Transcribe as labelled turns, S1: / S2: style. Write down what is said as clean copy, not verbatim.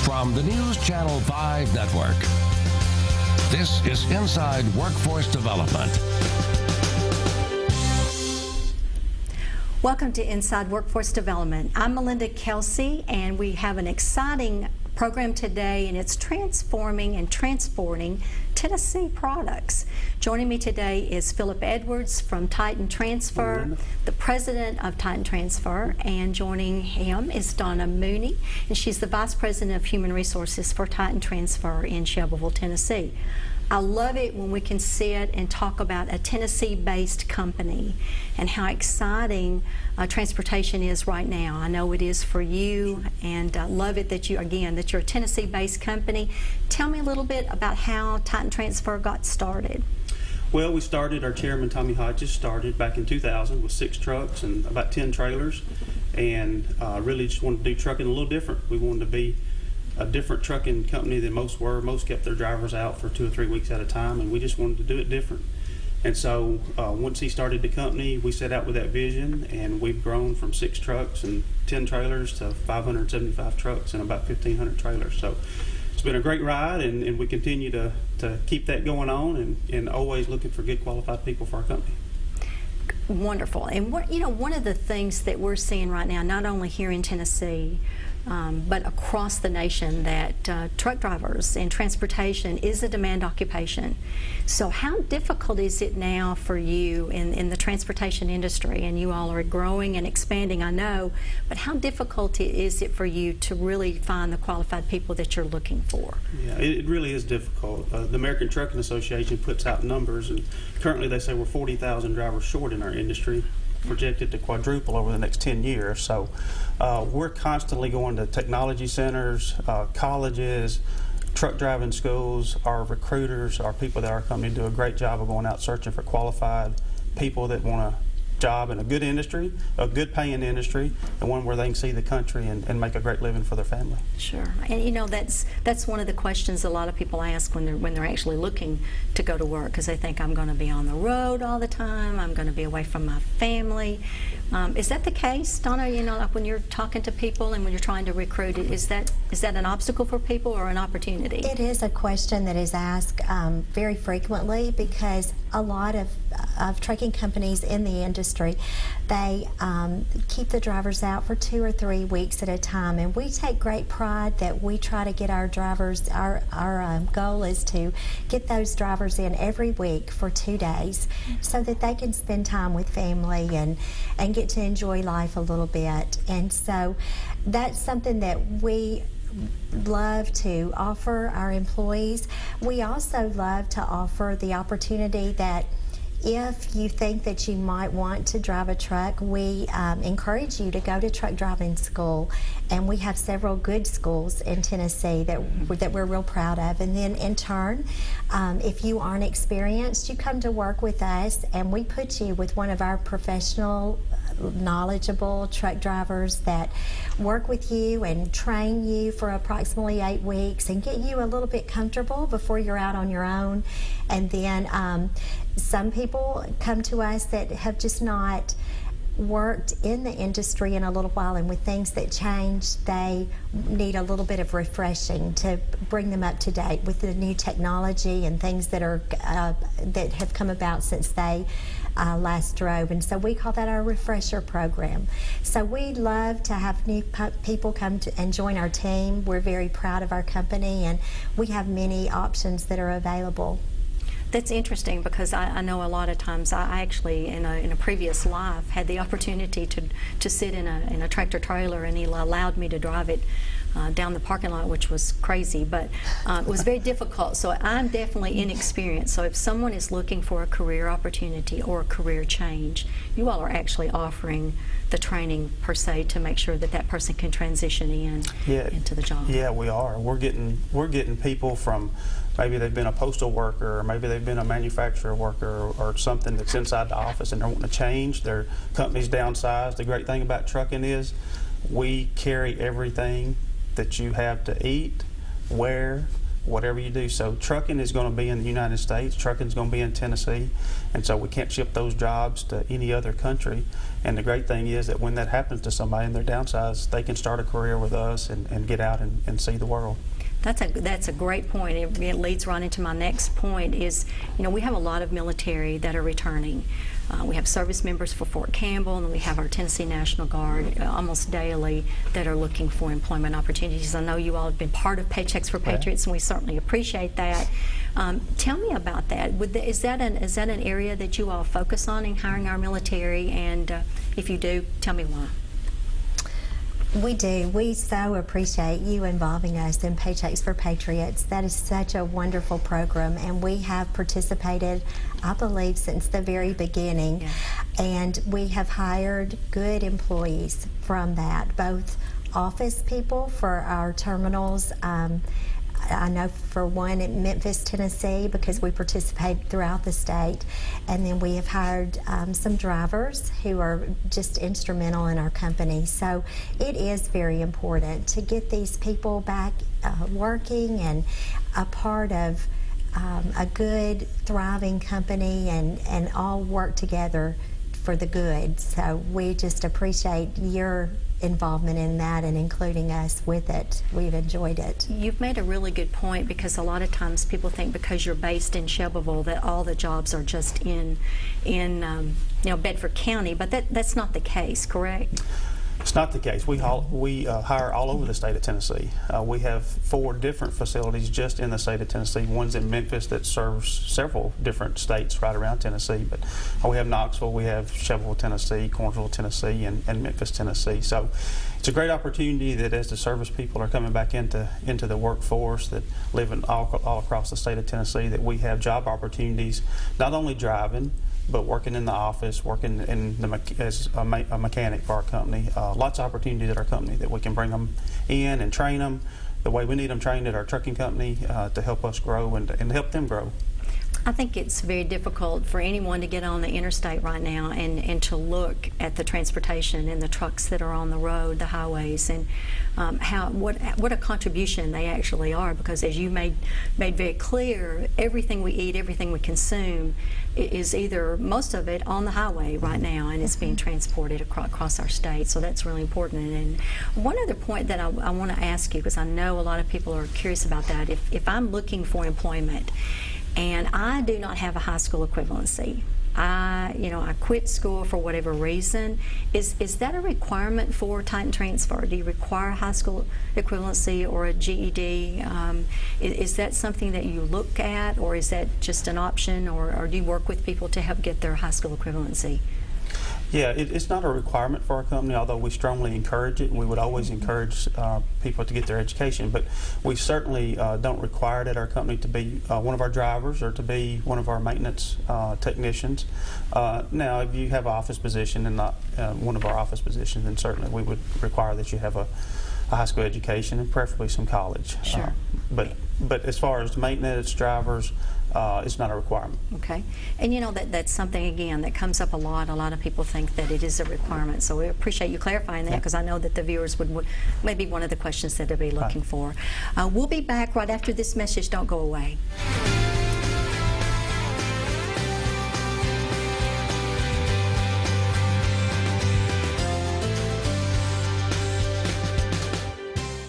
S1: From the NewsChannel 5 network, this is Inside Workforce Development.
S2: Welcome to Inside Workforce Development. I'm Melinda Kelsey, and we have an exciting program today, and it's transforming and transporting Tennessee products. Joining me today is Philip Edwards from Titan Transfer, the president of Titan Transfer, and joining him is Donna Mooney, and she's the vice president of human resources for Titan Transfer in Shelbyville, Tennessee. I love it when we can sit and talk about a Tennessee-based company and how exciting transportation is right now. I know it is for you, and love it that you're a Tennessee-based company. Tell me a little bit about how Titan Transfer got started.
S3: Well, we started, our chairman, Tommy Hodges, started back in 2000 with 6 trucks and about 10 trailers, and really just wanted to do trucking a little different. We wanted to be a different trucking company than most were. Most kept their drivers out for 2 or 3 weeks at a time, and we just wanted to do it different. And so once he started the company, we set out with that vision, and we've grown from 6 trucks and 10 trailers to 575 trucks and about 1,500 trailers. So it's been a great ride, and we continue to keep that going on, and always looking for good qualified people for our company.
S2: Wonderful. And one of the things that we're seeing right now, not only here in Tennessee, but across the nation, that truck drivers and transportation is a demand occupation. So how difficult is it now for you in the transportation industry? And you all are growing and expanding, I know, but how difficult is it for you to really find the qualified people that you're looking for?
S3: Yeah, it really is difficult. The American Trucking Association puts out numbers, and currently they say we're 40,000 drivers short in our industry, projected to quadruple over the next 10 years. So we're constantly going to technology centers, colleges, truck driving schools. Our recruiters, our people that our company do a great job of going out searching for qualified people that want a job in a good industry, a good paying industry, and one where they can see the country and make a great living for their family.
S2: Sure. And that's one of the questions a lot of people ask when they're actually looking to go to work, because they think, I'm going to be on the road all the time, I'm going to be away from my family. Is that the case, Donna? Like when you're talking to people and when you're trying to recruit, is that an obstacle for people or an opportunity?
S4: It is a question that is asked very frequently, because a lot of trucking companies in the industry, they keep the drivers out for 2 or 3 weeks at a time, and we take great pride that we try to get our drivers, our goal is to get those drivers in every week for 2 days so that they can spend time with family and get to enjoy life a little bit. And so that's something that we love to offer our employees. We also love to offer the opportunity that if you think that you might want to drive a truck, we encourage you to go to truck driving school, and we have several good schools in Tennessee that we're real proud of. And then in turn, if you aren't experienced, you come to work with us, and we put you with one of our professional, knowledgeable truck drivers that work with you and train you for approximately 8 weeks and get you a little bit comfortable before you're out on your own. And then some people come to us that have just not worked in the industry in a little while, and with things that change, they need a little bit of refreshing to bring them up to date with the new technology and things that are that have come about since they last drove. And so we call that our refresher program. So we love to have new people come to and join our team. We're very proud of our company, and we have many options that are available.
S2: That's interesting, because I know a lot of times I actually in a previous life had the opportunity to sit in a tractor trailer, and he allowed me to drive it down the parking lot, which was crazy, but it was very difficult. So I'm definitely inexperienced. So if someone is looking for a career opportunity or a career change, you all are actually offering the training per se to make sure that that person can transition into the job.
S3: Yeah, we are. We're getting people from, maybe they've been a postal worker, or maybe they've been a manufacturer worker, or something that's inside the office, and they're wanting to change. Their company's downsized. The great thing about trucking is we carry everything that you have to eat, wear, whatever you do. So trucking is going to be in the United States, trucking is going to be in Tennessee, and so we can't ship those jobs to any other country. And the great thing is that when that happens to somebody and they're downsized, they can start a career with us and get out and see the world.
S2: That's a great point. It leads right into my next point is, we have a lot of military that are returning. We have service members for Fort Campbell, and we have our Tennessee National Guard almost daily that are looking for employment opportunities. I know you all have been part of Paychecks for Patriots, and we certainly appreciate that. Tell me about that. Is that an area that you all focus on in hiring our military? And if you do, tell me why.
S4: We do. We so appreciate you involving us in Paychecks for Patriots. That is such a wonderful program, and we have participated, I believe, since the very beginning.
S2: Yeah.
S4: And we have hired good employees from that, both office people for our terminals. I know for one in Memphis, Tennessee, because we participate throughout the state. And then we have hired some drivers who are just instrumental in our company. So it is very important to get these people back working and a part of a good, thriving company and all work together for the good. So we just appreciate your involvement in that and including us with it. We've enjoyed it.
S2: You've made a really good point, because a lot of times people think because you're based in Shelbyville that all the jobs are just in Bedford County, but that's not the case, correct?
S3: It's not the case. We hire all over the state of Tennessee. We have 4 different facilities just in the state of Tennessee. One's in Memphis that serves several different states right around Tennessee. But we have Knoxville, we have Shelbyville, Tennessee, Cornsville, Tennessee, and Memphis, Tennessee. So it's a great opportunity that as the service people are coming back into the workforce that live all across the state of Tennessee, that we have job opportunities, not only driving, but working in the office, working as a mechanic for our company. Lots of opportunities at our company that we can bring them in and train them the way we need them trained at our trucking company to help us grow and help them grow.
S2: I think it's very difficult for anyone to get on the interstate right now and to look at the transportation and the trucks that are on the road, the highways, and what a contribution they actually are, because as you made very clear, everything we eat, everything we consume is either, most of it, on the highway right now, and it's being transported across our state, so that's really important. And one other point that I want to ask you, because I know a lot of people are curious about that, if I'm looking for employment and I do not have a high school equivalency, I quit school for whatever reason, is that a requirement for Titan Transfer? Do you require a high school equivalency or a GED? Is that something that you look at, or is that just an option, or do you work with people to help get their high school equivalency?
S3: Yeah, it's not a requirement for our company, although we strongly encourage it, and we would always encourage people to get their education. But we certainly don't require it at our company to be one of our drivers or to be one of our maintenance technicians. Now, if you have an office position and not one of our office positions, then certainly we would require that you have a high school education and preferably some college.
S2: Sure.
S3: But as far as maintenance drivers, it's not a requirement.
S2: Okay. And that's something, again, that comes up a lot. A lot of people think that it is a requirement, so we appreciate you clarifying that, because I know that the viewers would maybe one of the questions that they'll be looking for. We'll be back right after this message. Don't go away.